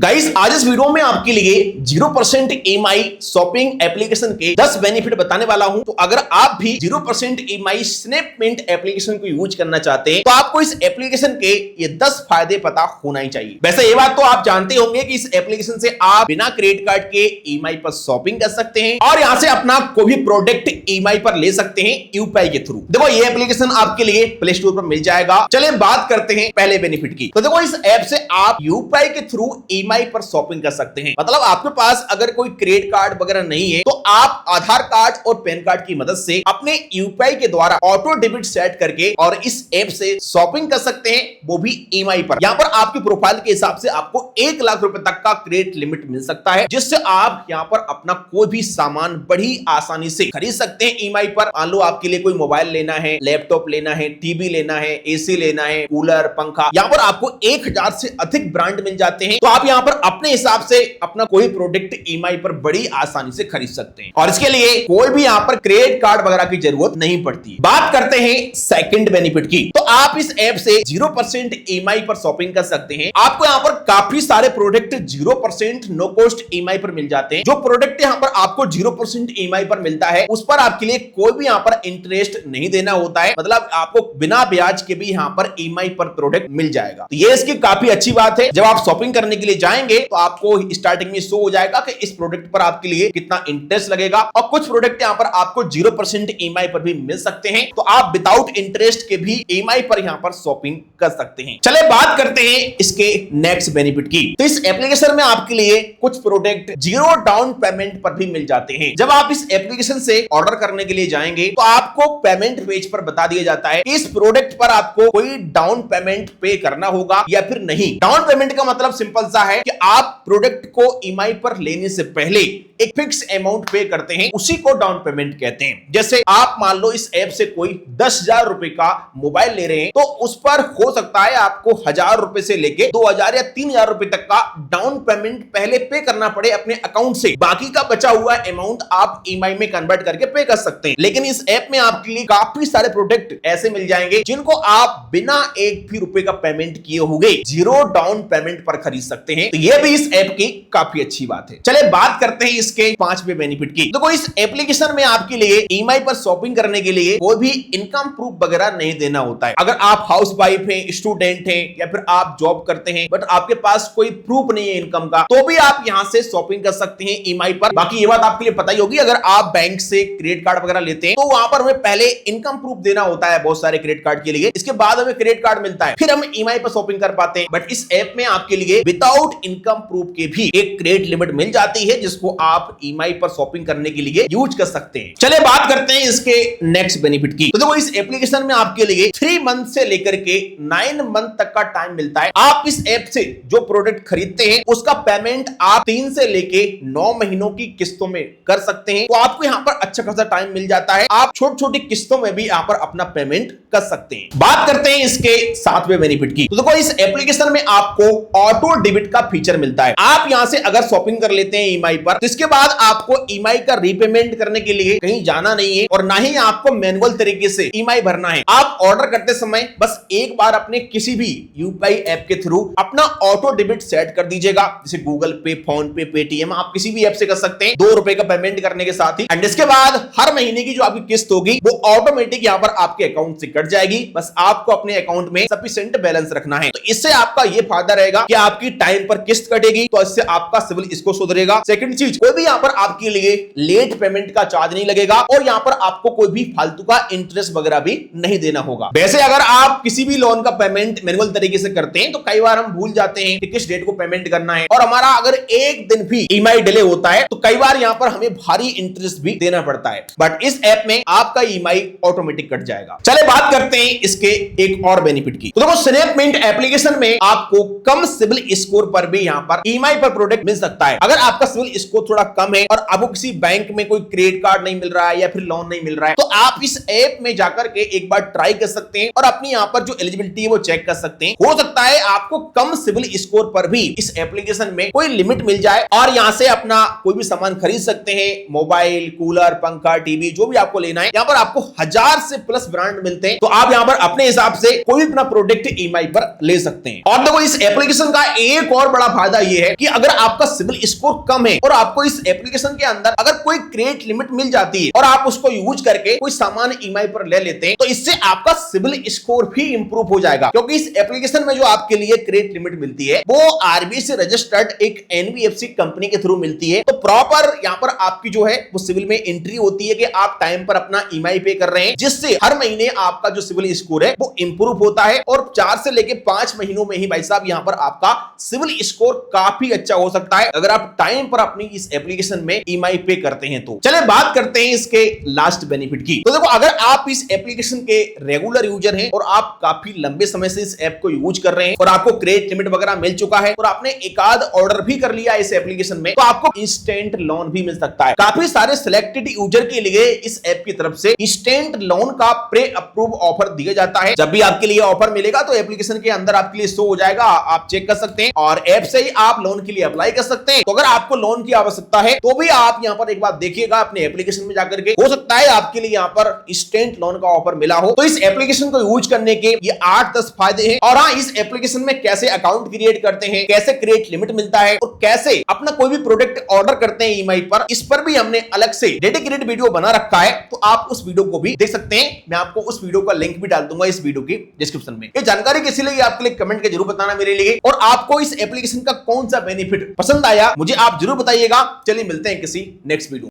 Guys आज इस video में आपके लिए 0% EMI शॉपिंग एप्लीकेशन के 10 बेनिफिट बताने वाला हूं। तो अगर आप भी 0% EMI स्नैपमिंट एप्लीकेशन को यूज करना चाहते हैं तो आपको इस एप्लीकेशन के ये 10 फायदे पता होना ही चाहिए। वैसे ये बात तो आप जानते होंगे कि इस एप्लीकेशन से आप बिना क्रेडिट कार्ड के EMI पर शॉपिंग कर सकते हैं और यहां से अपना कोई भी प्रोडक्ट EMI पर ले सकते हैं यूपीआई के थ्रू। देखो ये एप्लीकेशन आपके लिए प्ले स्टोर पर मिल जाएगा। चलिए बात करते हैं पहले बेनिफिट की। तो देखो इस ऐप से आप यूपीआई के थ्रू EMI पर शॉपिंग कर सकते हैं। मतलब आपके पास अगर कोई क्रेडिट कार्ड वगैरह नहीं है तो आप आधार कार्ड और पैन कार्ड की मदद से अपने यूपीआई के द्वारा ऑटो डेबिट सेट करके और इस ऐप से शॉपिंग कर सकते हैं, वो भी EMI पर। यहाँ पर आपकी प्रोफाइल के हिसाब से आपको 1 लाख रुपए तक का क्रेडिट लिमिट मिल सकता है, जिससे आप यहाँ पर अपना कोई भी सामान बड़ी आसानी से खरीद सकते हैं EMI पर। मान लो आपके लिए कोई मोबाइल लेना है, लैपटॉप लेना है, टीवी लेना है, एसी लेना है, कूलर, पंखा, यहाँ पर आपको 1000 से अधिक ब्रांड मिल जाते हैं। तो आप यहाँ पर अपने हिसाब से अपना कोई प्रोडक्ट EMI पर बड़ी आसानी से खरीद सकते हैं और इसके लिए कोई भी यहाँ पर क्रेडिट कार्ड वगैरह की जरूरत नहीं पड़ती। बात करते हैं सेकंड बेनिफिट की। तो आप इस ऐप से 0% EMI पर शॉपिंग कर सकते हैं। आपको यहाँ पर काफी सारे प्रोडक्ट 0% नो कॉस्ट EMI पर मिल जाते हैं। जो प्रोडक्ट यहाँ पर आपको 0% EMI पर मिलता है उस पर आपके लिए कोई भी यहाँ पर इंटरेस्ट नहीं देना होता है। मतलब आपको बिना ब्याज के भी यहाँ पर EMI पर प्रोडक्ट मिल जाएगा। तो ये इसकी काफी अच्छी बात है। जब आप शॉपिंग करने के लिए जाएंगे तो आपको स्टार्टिंग में शो हो जाएगा कि इस प्रोडक्ट पर आपके लिए कितना इंटरेस्ट लगेगा और कुछ प्रोडक्ट यहाँ पर आपको 0% EMI पर भी मिल सकते हैं। तो आप विदाउट इंटरेस्ट के भी EMI पर यहाँ पर शॉपिंग कर सकते हैं। चले बात करते हैं इसके नेक्स्ट बेनिफिट की। तो इस एप्लीकेशन में आपके लिए कुछ प्रोडक्ट 0 डाउन पेमेंट पर भी मिल जाते हैं। जब आप इस एप्लीकेशन से ऑर्डर करने के लिए जाएंगे तो आपको पेमेंट पेज पर बता दिया जाता है कि इस प्रोडक्ट पर आपको कोई डाउन पेमेंट पे करना होगा या फिर नहीं। डाउन पेमेंट का मतलब सिंपल सा है कि आप प्रोडक्ट को EMI पर लेने से पहले एक फिक्स अमाउंट पे करते हैं, उसी को डाउन पेमेंट कहते हैं। जैसे आप मान लो इस ऐप से कोई 10,000 रुपए का मोबाइल ले रहे हैं तो उस पर हो सकता है आपको 1000 रुपए से लेके 2000 या 3000 रुपए तक का डाउन पेमेंट पहले पे करना पड़े अपने अकाउंट से। बाकी का बचा हुआ अमाउंट आप EMI में कन्वर्ट करके पे कर सकते हैं। लेकिन इस ऐप में आपके लिए काफी सारे प्रोडक्ट ऐसे मिल जाएंगे जिनको आप बिना एक भी रुपए का पेमेंट किए हुए 0 डाउन पेमेंट पर खरीद सकते हैं। तो यह भी इस ऐप की काफी अच्छी बात है। चले बात करते हैं इसके 5वें बेनिफिट की। देखो इस एप्लीकेशन में आपके लिए EMI पर शॉपिंग करने के लिए कोई भी इनकम प्रूफ वगैरह नहीं देना होता है। अगर आप हाउस वाइफ हैं, स्टूडेंट हैं या फिर आप जॉब करते हैं बट आपके पास कोई प्रूफ नहीं है इनकम का, तो भी आप यहां से शॉपिंग कर सकते हैं EMI पर। बाकी ये बात आपके लिए पता ही होगी, अगर आप बैंक से क्रेडिट कार्ड वगैरह लेते हैं तो वहां पर हमें पहले इनकम प्रूफ देना होता है बहुत सारे क्रेडिट कार्ड के लिए। इसके बाद हमें क्रेडिट कार्ड मिलता है, फिर हम EMI पर शॉपिंग कर पाते हैं। बट इस ऐप में आपके लिए विदाउट इनकम प्रूफ के भी एक क्रेडिट लिमिट मिल जाती है जिसको आप EMI पर शॉपिंग करने के लिए यूज कर सकते हैं। चलिए बात करते हैं इसके नेक्स्ट बेनिफिट की। तो देखो इस एप्लीकेशन में आपके लिए 3 मंथ से लेकर के 9 मंथ तक का टाइम मिलता है। आप इस ऐप से जो प्रोडक्ट खरीदते हैं उसका पेमेंट आप 3 से लेके 9 महीनों की किस्तों में कर सकते हैं। तो आपको यहाँ पर अच्छा खासा टाइम मिल जाता है। आप छोटी छोटी किस्तों में भी यहाँ पर अपना पेमेंट कर सकते हैं। बात करते हैं इसके 7वें बेनिफिट की। तो देखो इस एप्लीकेशन में आपको ऑटो डेबिट का फीचर मिलता है। आप यहाँ से अगर शॉपिंग कर लेते हैं EMI पर तो इसके बाद आपको EMI का रीपेमेंट करने के लिए कहीं जाना नहीं है और ना ही आपको मैनुअल तरीके से EMI भरना है। आप ऑर्डर करते समय बस एक बार अपने किसी भी यूपीआई ऐप के थ्रू अपना ऑटो डेबिट सेट कर दीजिएगा, जैसे गूगल पे, फोन पे, पेटीएम, आप किसी भी ऐप से कर सकते हैं 2 रुपए का पेमेंट करने के साथ ही। एंड इसके बाद हर महीने की जो आपकी किस्त होगी वो ऑटोमेटिक यहाँ पर आपके अकाउंट से कट जाएगी। बस आपको अपने अकाउंट में सफिशिएंट बैलेंस रखना है। तो इससे आपका ये फायदा रहेगा कि आपकी टाइम पर किस्त कटेगी, तो इससे आपका सिविल स्कोर सुधरेगा। सेकंड चीज, कोई भी यहाँ पर आपके लिए लेट पेमेंट का चार्ज नहीं लगेगा और यहाँ पर आपको कोई भी फालतू का इंटरेस्ट वगैरह भी नहीं देना होगा। वैसे अगर आप किसी भी लोन का पेमेंट मैनुअल तरीके से करते हैं तो कई बार हम भूल जाते हैं कि किस डेट को पेमेंट करना है और हमारा अगर एक दिन भी EMI डिले होता है तो कई बार यहाँ पर हमें भारी इंटरेस्ट भी देना पड़ता है। बट इस ऐप में आपका EMI ऑटोमेटिक कट जाएगा। चले बात करते हैं इसके एक और बेनिफिट की। तो देखो स्नैपमिंट एप्लीकेशन में आपको कम सिविल स्कोर पर भी यहाँ पर EMI पर प्रोडक्ट मिल सकता है। अगर आपका सिविल स्कोर थोड़ा कम है और आपको किसी बैंक में कोई क्रेडिट कार्ड नहीं मिल रहा है या फिर लोन नहीं मिल रहा है तो आप इस ऐप में जाकर के एक बार ट्राई कर सकते हैं और अपनी यहाँ पर जो एलिजिबिलिटी है वो चेक कर सकते हैं। हो सकता है आपको कम सिविल स्कोर पर भी इस एप्लीकेशन में कोई लिमिट मिल जाए और यहाँ से अपना कोई भी सामान खरीद सकते हैं। मोबाइल, कूलर, पंखा, टीवी, जो भी आपको लेना है यहाँ पर आपको 1000 से प्लस ब्रांड मिलते हैं। तो आप यहाँ पर अपने हिसाब से कोई भी अपना प्रोडक्ट EMI पर ले सकते हैं। और देखो इस एप्लीकेशन का एक और बड़ा फायदा ये है कि अगर आपका सिविल स्कोर कम है और आपको इस एप्लीकेशन के अंदर अगर कोई क्रेडिट लिमिट मिल जाती है और आप उसको यूज करके कोई सामान ईएमआई पर ले लेते हैं, तो इससे आपका सिविल स्कोर भी इंप्रूव हो जाएगा। क्योंकि इस एप्लीकेशन में जो आपके लिए क्रेडिट लिमिट मिलती है वो आरबीआई से रजिस्टर्ड एक एनबीएफसी कंपनी के थ्रू मिलती है। तो प्रॉपर यहां पर आपकी जो है वो सिविल में एंट्री होती है कि आप टाइम पर अपना ईएमआई पे कर रहे हैं, जिससे हर महीने आपका जो सिविल स्कोर है वो इंप्रूव होता है और 4 से लेके 5 महीनों में ही भाई साहब यहां पर आपका सिविल स्कोर काफी अच्छा हो सकता है अगर आप टाइम पर अपनी इस एप्लीकेशन में ईएमआई पे करते हैं। तो चलिए बात करते हैं इसके लास्ट बेनिफिट की। तो देखो, अगर आप इस एप्लीकेशन के रेगुलर यूजर हैं और आप काफी लंबे समय से इस ऐप को यूज कर रहे हैं और आपको क्रेडिट लिमिट वगैरह मिल चुका है और आपने एक आध ऑर्डर भी कर लिया इस एप्लीकेशन में, तो आपको इंस्टेंट लोन भी मिल सकता है। काफी सारे सिलेक्टेड यूजर के लिए इस ऐप की तरफ से इंस्टेंट लोन का प्री अप्रूव ऑफर दिया जाता है। जब भी आपके लिए ऑफर मिलेगा तो एप्लीकेशन के अंदर आपके लिए शो हो जाएगा, आप चेक कर सकते हैं और ऐप से ही आप लोन के लिए अप्लाई कर सकते हैं। तो अगर आपको लोन की आवश्यकता है तो भी आप यहां पर एक बार देखिएगा अपने एप्लीकेशन में जाकर के, हो सकता है आपके लिए यहां पर इंस्टेंट लोन का ऑफर मिला हो। तो इस एप्लीकेशन को यूज करने के ये 8-10 फायदे हैं। और हाँ, इस एप्लीकेशन में कैसे अकाउंट क्रिएट करते हैं, कैसे क्रेडिट लिमिट मिलता है और कैसे अपना कोई भी प्रोडक्ट ऑर्डर करते हैं ईएमआई पर, इस पर भी हमने अलग से डेडिकेटेड वीडियो बना रखा है। तो आप उस वीडियो को भी देख सकते हैं। मैं आपको उस वीडियो का लिंक भी डाल दूंगा इस वीडियो की डिस्क्रिप्शन में। ये जानकारी किसी लिए आपके लिए कमेंट के जरूर बताना मेरे लिए, और आपको इस एप्लीकेशन का कौन सा बेनिफिट पसंद आया मुझे आप जरूर बताइएगा। चलिए मिलते हैं किसी नेक्स्ट वीडियो।